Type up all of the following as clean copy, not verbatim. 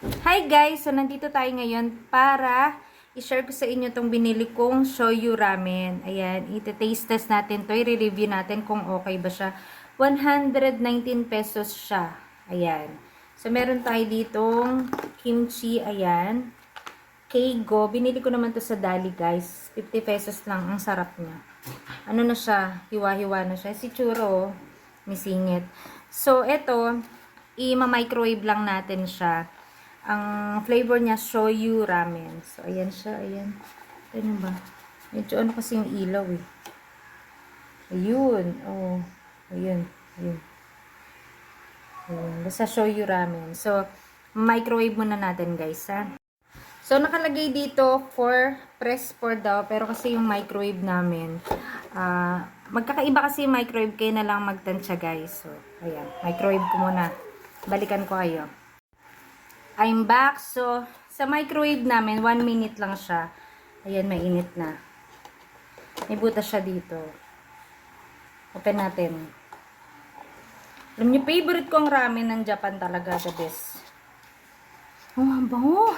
Hi guys! So, nandito tayo ngayon para i-share ko sa inyo itong binili kong shoyu ramen. Ayan, iti-taste test natin to. I-review natin kung okay ba siya. 119 pesos siya. Ayan. So, meron tayo ditong kimchi. Ayan. Keigo. Binili ko naman to sa Dali guys. 50 pesos lang. Ang sarap niya. Ano na siya? Hiwa-hiwa na siya. Si churro. Misingit. So, ito, i-microwave lang natin siya. Ang flavor niya, shoyu ramen. So, ayan siya. Ayan. Ano ba? Medyo ano kasi yung ilaw eh. Ayun. Oh. Ayun. Ayun. Ayun. Basta shoyu ramen. So, microwave muna natin guys ha. So, nakalagay dito for press for daw. Pero kasi yung microwave namin, magkakaiba kasi yung microwave. Kayo na lang magtansya guys. So, ayan. Microwave ko muna. Balikan ko kayo. I'm back. So, sa microwave namin, 1 minute lang siya. Ayan, mainit na. May butas siya dito. Open natin. Alam niyo, favorite ko ang ramen ng Japan talaga. The best. Oh, ang bango.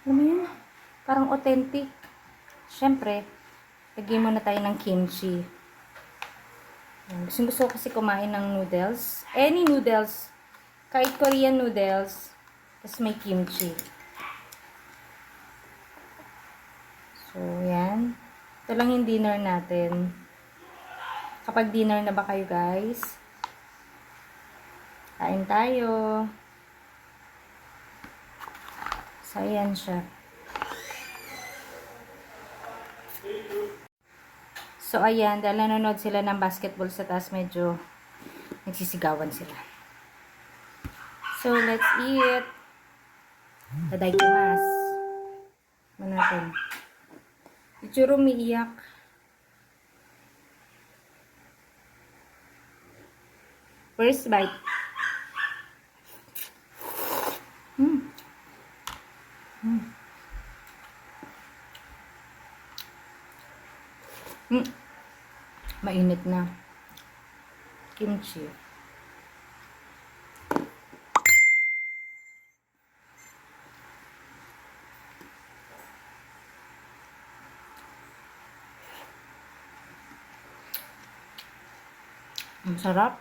Alam mo yun? Parang authentic. Siyempre, lagyan muna tayo ng kimchi. Gusto ko kasi kumain ng noodles. Any noodles. Kahit Korean noodles, tapos may kimchi. So, yan. Ito lang yung dinner natin. Kapag dinner na ba kayo, guys? Kain tayo. So, ayan siya. So, ayan. Dahil nanonood sila ng basketball sa taas, medyo nagsisigawan sila. So, let's eat. Tadaikimasu. Ano natin? Ichiro umiiyak. First bite. Mainit na. Kimchi. Ang sarap.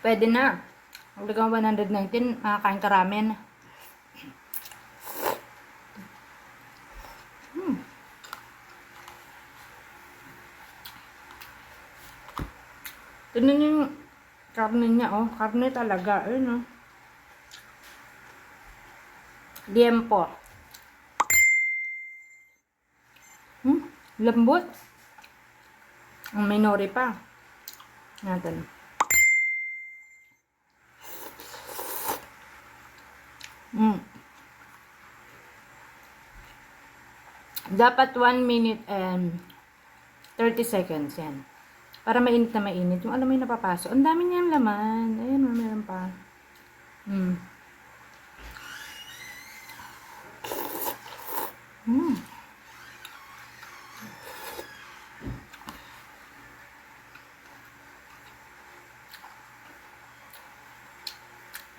Pwede na. Hanggang 119, kain ka ramen. Tignan niyo yung karne niya, oh. Karne talaga. Ayun, oh. Liempo. Lambot. Ang minori pa. Natin. Dapat 1 minute and 30 seconds yan. Para mainit na mainit. Yung alam mo yung napapasok. Ang dami niyang laman. Ayun, meron pa.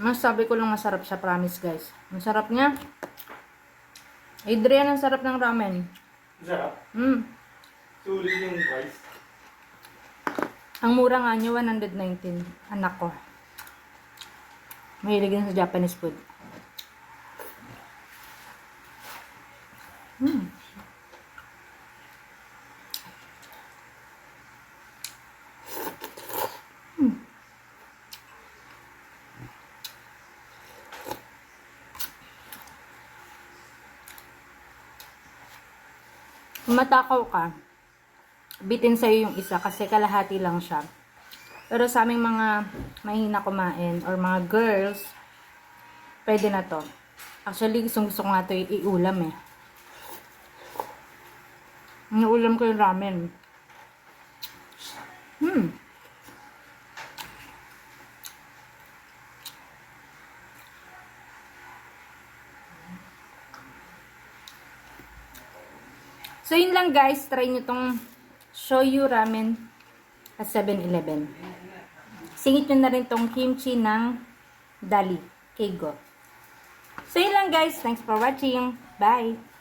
Masabi ko lang masarap siya, promise guys. Ang sarap niya. Adrian, ang sarap ng ramen. Sarap. Sulit yung price. Ang mura nga niya, 119. Anak ko. Mahilig yun sa Japanese food. Kung matakaw ka, bitin sa'yo yung isa kasi kalahati lang siya. Pero sa aming mga mahina kumain or mga girls, pwede na to. Actually, gusto ko nga to iulam eh. Iulam ko yung ramen. So, yun lang guys. Try nyo tong shoyu ramen at 7-Eleven. Singit nyo na rin tong kimchi ng Dali. Keigo. So, yun lang guys. Thanks for watching. Bye!